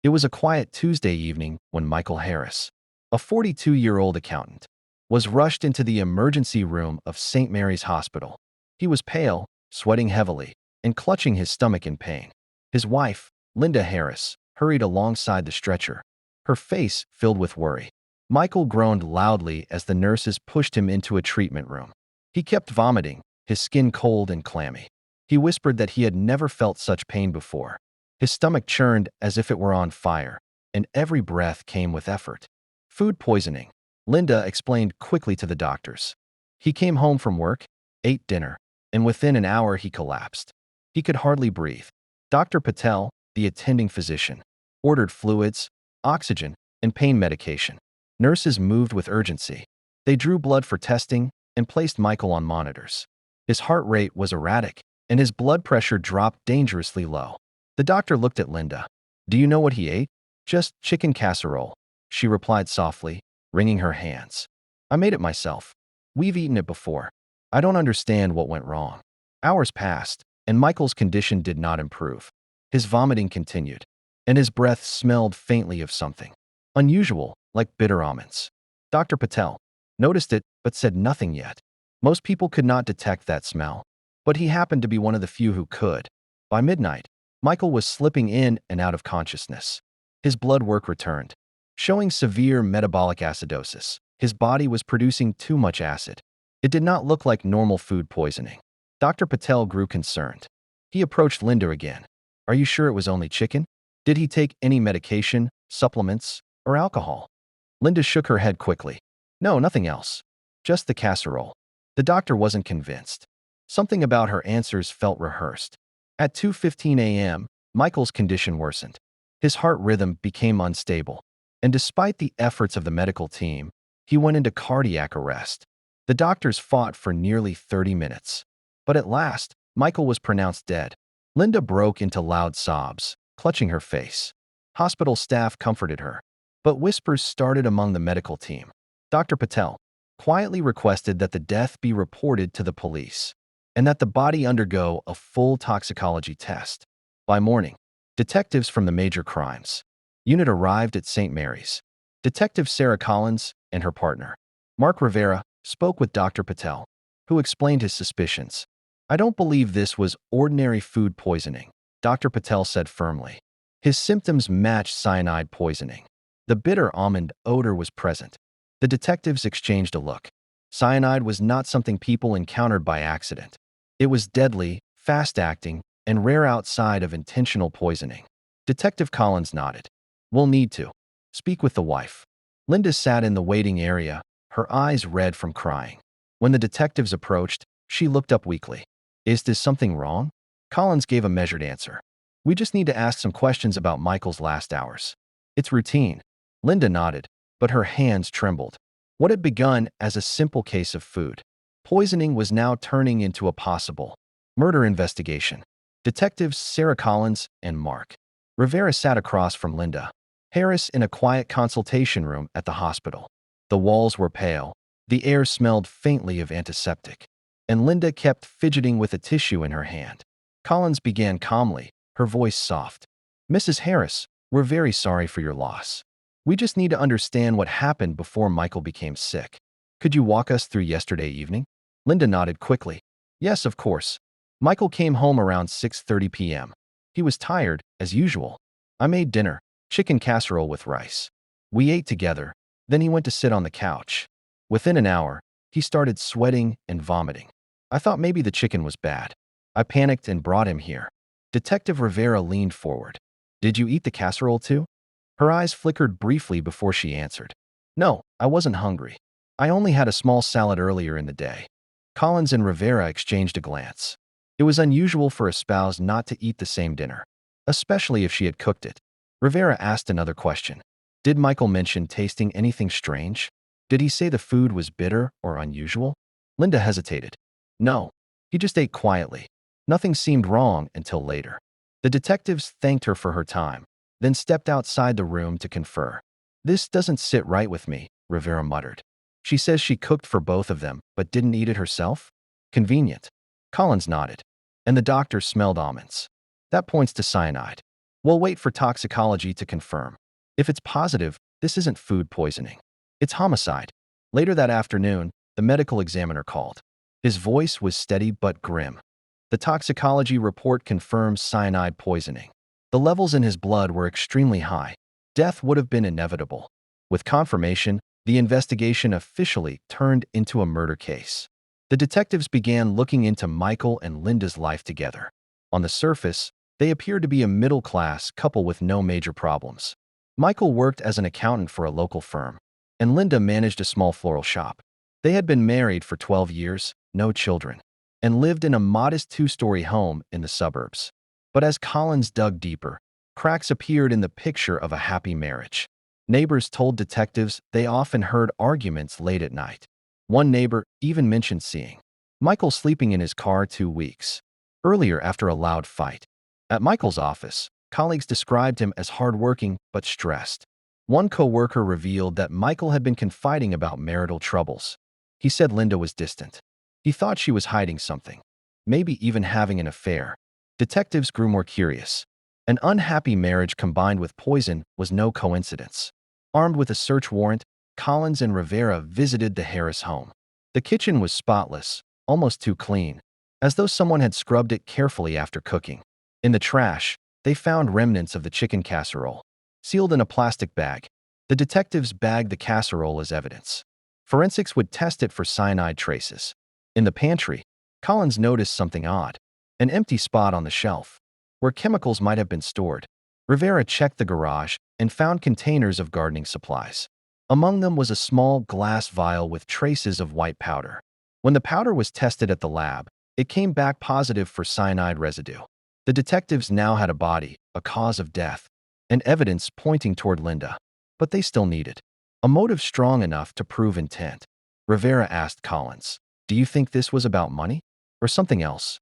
It was a quiet Tuesday evening when Michael Harris, a 42-year-old accountant, was rushed into the emergency room of St. Mary's Hospital. He was pale, sweating heavily, and clutching his stomach in pain. His wife, Linda Harris, hurried alongside the stretcher, her face filled with worry. Michael groaned loudly as the nurses pushed him into a treatment room. He kept vomiting, his skin cold and clammy. He whispered that he had never felt such pain before. His stomach churned as if it were on fire, and every breath came with effort. Food poisoning, Linda explained quickly to the doctors. He came home from work, ate dinner, and within an hour he collapsed. He could hardly breathe. Dr. Patel, the attending physician, ordered fluids, oxygen, and pain medication. Nurses moved with urgency. They drew blood for testing and placed Michael on monitors. His heart rate was erratic, and his blood pressure dropped dangerously low. The doctor looked at Linda. "Do you know what he ate?" "Just chicken casserole," she replied softly, wringing her hands. "I made it myself. We've eaten it before. I don't understand what went wrong." Hours passed, and Michael's condition did not improve. His vomiting continued, and his breath smelled faintly of something unusual, like bitter almonds. Dr. Patel noticed it but said nothing yet. Most people could not detect that smell, but he happened to be one of the few who could. By midnight, Michael was slipping in and out of consciousness. His blood work returned, showing severe metabolic acidosis. His body was producing too much acid. It did not look like normal food poisoning. Dr. Patel grew concerned. He approached Linda again. "Are you sure it was only chicken? Did he take any medication, supplements, or alcohol?" Linda shook her head quickly. "No, nothing else. Just the casserole." The doctor wasn't convinced. Something about her answers felt rehearsed. At 2:15 a.m., Michael's condition worsened. His heart rhythm became unstable, and despite the efforts of the medical team, he went into cardiac arrest. The doctors fought for nearly 30 minutes. But at last, Michael was pronounced dead. Linda broke into loud sobs, clutching her face. Hospital staff comforted her, but whispers started among the medical team. Dr. Patel quietly requested that the death be reported to the police and that the body undergo a full toxicology test. By morning, detectives from the Major Crimes Unit arrived at St. Mary's. Detective Sarah Collins and her partner, Mark Rivera, spoke with Dr. Patel, who explained his suspicions. "I don't believe this was ordinary food poisoning," Dr. Patel said firmly. His symptoms matched cyanide poisoning. The bitter almond odor was present. The detectives exchanged a look. Cyanide was not something people encountered by accident. It was deadly, fast-acting, and rare outside of intentional poisoning. Detective Collins nodded. "We'll need to speak with the wife." Linda sat in the waiting area, her eyes red from crying. When the detectives approached, she looked up weakly. "Is this something wrong?" Collins gave a measured answer. "We just need to ask some questions about Michael's last hours. It's routine." Linda nodded, but her hands trembled. What had begun as a simple case of food poisoning was now turning into a possible murder investigation. Detectives Sarah Collins and Mark Rivera sat across from Linda Harris in a quiet consultation room at the hospital. The walls were pale, the air smelled faintly of antiseptic, and Linda kept fidgeting with a tissue in her hand. Collins began calmly, her voice soft. "Mrs. Harris, we're very sorry for your loss. We just need to understand what happened before Michael became sick. Could you walk us through yesterday evening?" Linda nodded quickly. "Yes, of course. Michael came home around 6:30 p.m. He was tired, as usual. I made dinner, chicken casserole with rice. We ate together, then he went to sit on the couch. Within an hour, he started sweating and vomiting. I thought maybe the chicken was bad. I panicked and brought him here." Detective Rivera leaned forward. "Did you eat the casserole too?" Her eyes flickered briefly before she answered. "No, I wasn't hungry. I only had a small salad earlier in the day." Collins and Rivera exchanged a glance. It was unusual for a spouse not to eat the same dinner, especially if she had cooked it. Rivera asked another question. "Did Michael mention tasting anything strange? Did he say the food was bitter or unusual?" Linda hesitated. "No, he just ate quietly. Nothing seemed wrong until later." The detectives thanked her for her time, then stepped outside the room to confer. "This doesn't sit right with me," Rivera muttered. "She says she cooked for both of them, but didn't eat it herself? Convenient." Collins nodded. "And the doctor smelled almonds. That points to cyanide." We'll wait for toxicology to confirm. If it's positive, this isn't food poisoning. It's homicide. Later that afternoon, the medical examiner called. His voice was steady but grim. The toxicology report confirms cyanide poisoning. The levels in his blood were extremely high. Death would have been inevitable. With confirmation, the investigation officially turned into a murder case. The detectives began looking into Michael and Linda's life together. On the surface, they appeared to be a middle-class couple with no major problems. Michael worked as an accountant for a local firm, and Linda managed a small floral shop. They had been married for 12 years, no children, and lived in a modest two-story home in the suburbs. But as Collins dug deeper, cracks appeared in the picture of a happy marriage. Neighbors told detectives they often heard arguments late at night. One neighbor even mentioned seeing Michael sleeping in his car 2 weeks earlier after a loud fight. At Michael's office, colleagues described him as hardworking but stressed. One coworker revealed that Michael had been confiding about marital troubles. He said Linda was distant. He thought she was hiding something, maybe even having an affair. Detectives grew more curious. An unhappy marriage combined with poison was no coincidence. Armed with a search warrant, Collins and Rivera visited the Harris home. The kitchen was spotless, almost too clean, as though someone had scrubbed it carefully after cooking. In the trash, they found remnants of the chicken casserole, sealed in a plastic bag. The detectives bagged the casserole as evidence. Forensics would test it for cyanide traces. In the pantry, Collins noticed something odd, an empty spot on the shelf, where chemicals might have been stored. Rivera checked the garage and found containers of gardening supplies. Among them was a small glass vial with traces of white powder. When the powder was tested at the lab, it came back positive for cyanide residue. The detectives now had a body, a cause of death, and evidence pointing toward Linda. But they still needed a motive strong enough to prove intent. Rivera asked Collins, "Do you think this was about money? Or something else?"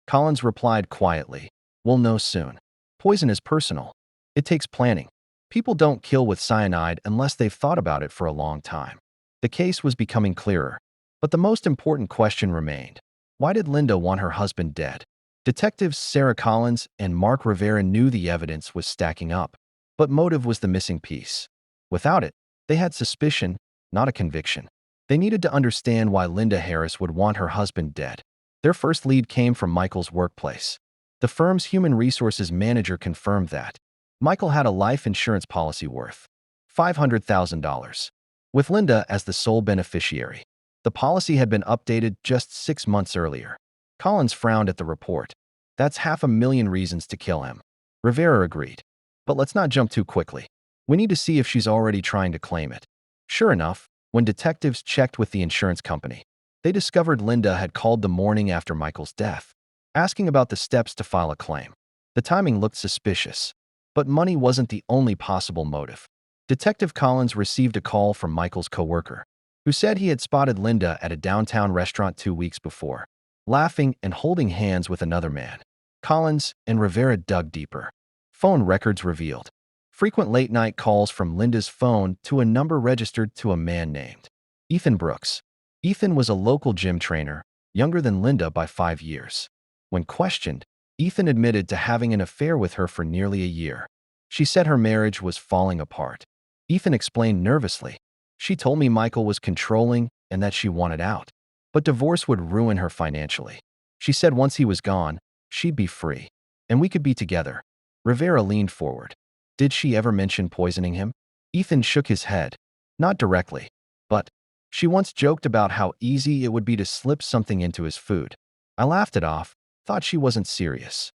Collins replied quietly, "We'll know soon. Poison is personal. It takes planning. People don't kill with cyanide unless they've thought about it for a long time." The case was becoming clearer, but the most important question remained. Why did Linda want her husband dead? Detectives Sarah Collins and Mark Rivera knew the evidence was stacking up, but motive was the missing piece. Without it, they had suspicion, not a conviction. They needed to understand why Linda Harris would want her husband dead. Their first lead came from Michael's workplace. The firm's human resources manager confirmed that Michael had a life insurance policy worth $500,000, with Linda as the sole beneficiary. The policy had been updated just 6 months earlier. Collins frowned at the report. That's 500,000 reasons to kill him. Rivera agreed. But let's not jump too quickly. We need to see if she's already trying to claim it. Sure enough, when detectives checked with the insurance company, they discovered Linda had called the morning after Michael's death, asking about the steps to file a claim. The timing looked suspicious, but money wasn't the only possible motive. Detective Collins received a call from Michael's coworker, who said he had spotted Linda at a downtown restaurant 2 weeks before, laughing and holding hands with another man. Collins and Rivera dug deeper. Phone records revealed frequent late-night calls from Linda's phone to a number registered to a man named Ethan Brooks. Ethan was a local gym trainer, younger than Linda by 5 years. When questioned, Ethan admitted to having an affair with her for nearly a year. She said her marriage was falling apart. Ethan explained nervously, "She told me Michael was controlling and that she wanted out, but divorce would ruin her financially. She said once he was gone, she'd be free, and we could be together." Rivera leaned forward. "Did she ever mention poisoning him?" Ethan shook his head. "Not directly, but she once joked about how easy it would be to slip something into his food. I laughed it off, thought she wasn't serious."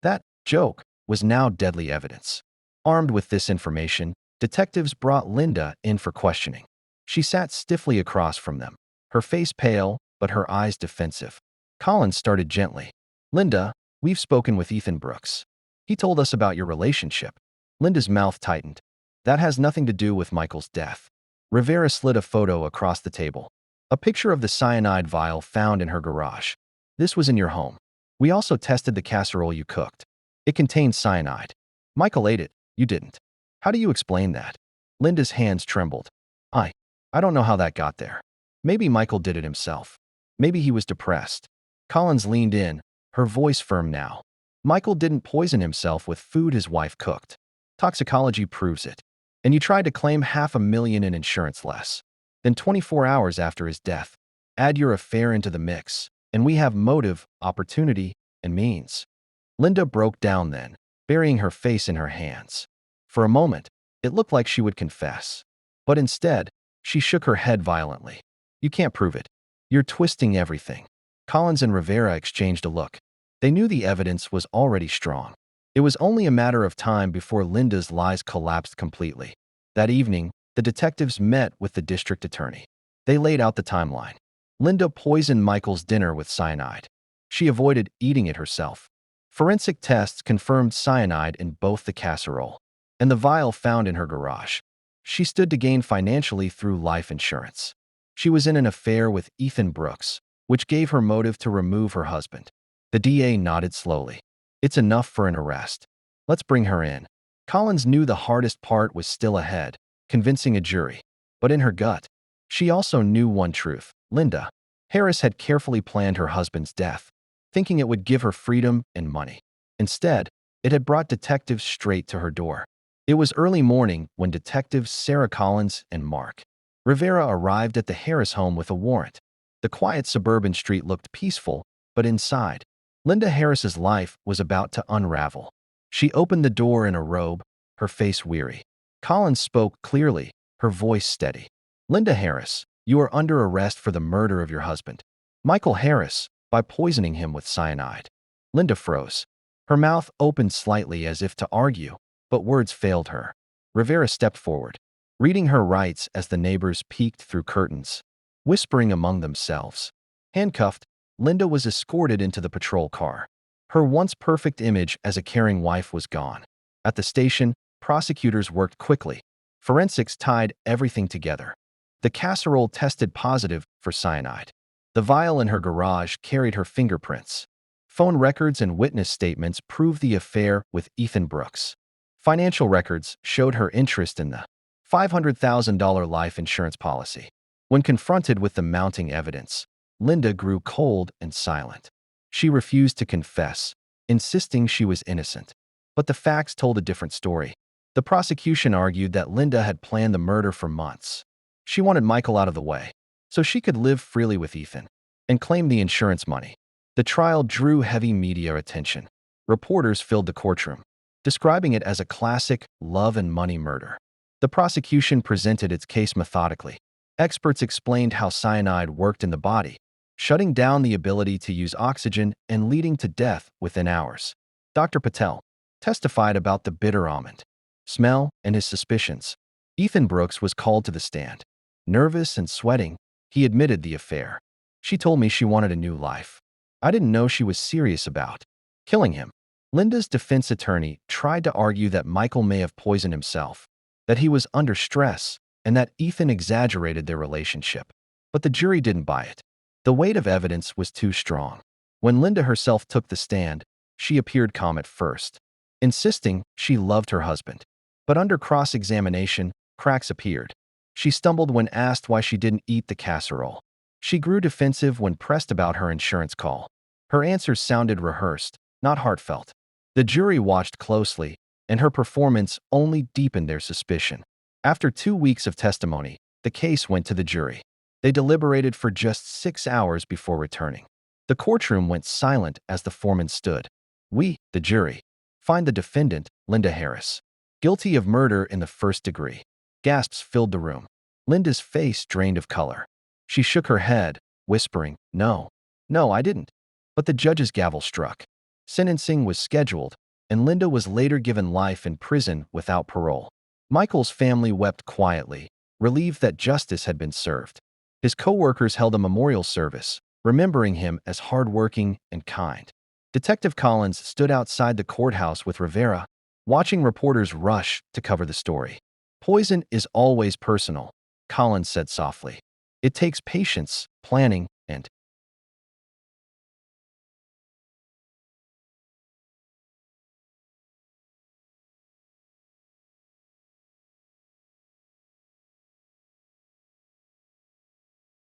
That joke was now deadly evidence. Armed with this information, detectives brought Linda in for questioning. She sat stiffly across from them, her face pale, but her eyes defensive. Collins started gently. "Linda, we've spoken with Ethan Brooks. He told us about your relationship." Linda's mouth tightened. "That has nothing to do with Michael's death." Rivera slid a photo across the table. A picture of the cyanide vial found in her garage. "This was in your home. We also tested the casserole you cooked. It contained cyanide. Michael ate it, you didn't. How do you explain that?" Linda's hands trembled. I don't know how that got there. Maybe Michael did it himself. Maybe he was depressed." Collins leaned in, her voice firm now. Michael didn't poison himself with food his wife cooked. Toxicology proves it. And you tried to claim $500,000 in insurance less. Then 24 hours after his death, add your affair into the mix, and we have motive, opportunity, and means. Linda broke down then, burying her face in her hands. For a moment, it looked like she would confess. But instead, she shook her head violently. You can't prove it. You're twisting everything. Collins and Rivera exchanged a look. They knew the evidence was already strong. It was only a matter of time before Linda's lies collapsed completely. That evening, the detectives met with the district attorney. They laid out the timeline. Linda poisoned Michael's dinner with cyanide. She avoided eating it herself. Forensic tests confirmed cyanide in both the casserole and the vial found in her garage. She stood to gain financially through life insurance. She was in an affair with Ethan Brooks, which gave her motive to remove her husband. The DA nodded slowly. It's enough for an arrest. Let's bring her in. Collins knew the hardest part was still ahead, convincing a jury. But in her gut, she also knew one truth. Linda Harris had carefully planned her husband's death, thinking it would give her freedom and money. Instead, it had brought detectives straight to her door. It was early morning when detectives Sarah Collins and Mark Rivera arrived at the Harris home with a warrant. The quiet suburban street looked peaceful, but inside, Linda Harris's life was about to unravel. She opened the door in a robe, her face weary. Collins spoke clearly, her voice steady. Linda Harris, you are under arrest for the murder of your husband, Michael Harris, by poisoning him with cyanide. Linda froze. Her mouth opened slightly as if to argue, but words failed her. Rivera stepped forward, reading her rights as the neighbors peeked through curtains, whispering among themselves. Handcuffed, Linda was escorted into the patrol car. Her once perfect image as a caring wife was gone. At the station, prosecutors worked quickly. Forensics tied everything together. The casserole tested positive for cyanide. The vial in her garage carried her fingerprints. Phone records and witness statements proved the affair with Ethan Brooks. Financial records showed her interest in the $500,000 life insurance policy. When confronted with the mounting evidence, Linda grew cold and silent. She refused to confess, insisting she was innocent. But the facts told a different story. The prosecution argued that Linda had planned the murder for months. She wanted Michael out of the way, so she could live freely with Ethan and claim the insurance money. The trial drew heavy media attention. Reporters filled the courtroom, describing it as a classic love and money murder. The prosecution presented its case methodically. Experts explained how cyanide worked in the body, shutting down the ability to use oxygen and leading to death within hours. Dr. Patel testified about the bitter almond smell and his suspicions. Ethan Brooks was called to the stand. Nervous and sweating, he admitted the affair. She told me she wanted a new life. I didn't know she was serious about killing him. Linda's defense attorney tried to argue that Michael may have poisoned himself, that he was under stress, and that Ethan exaggerated their relationship. But the jury didn't buy it. The weight of evidence was too strong. When Linda herself took the stand, she appeared calm at first, insisting she loved her husband. But under cross-examination, cracks appeared. She stumbled when asked why she didn't eat the casserole. She grew defensive when pressed about her insurance call. Her answers sounded rehearsed, not heartfelt. The jury watched closely, and her performance only deepened their suspicion. After 2 weeks of testimony, the case went to the jury. They deliberated for just 6 hours before returning. The courtroom went silent as the foreman stood. We, the jury, find the defendant, Linda Harris, guilty of murder in the first degree. Gasps filled the room. Linda's face drained of color. She shook her head, whispering, "No, no, I didn't." But the judge's gavel struck. Sentencing was scheduled, and Linda was later given life in prison without parole. Michael's family wept quietly, relieved that justice had been served. His co-workers held a memorial service, remembering him as hardworking and kind. Detective Collins stood outside the courthouse with Rivera, watching reporters rush to cover the story. "Poison is always personal," Collins said softly. "It takes patience, planning, and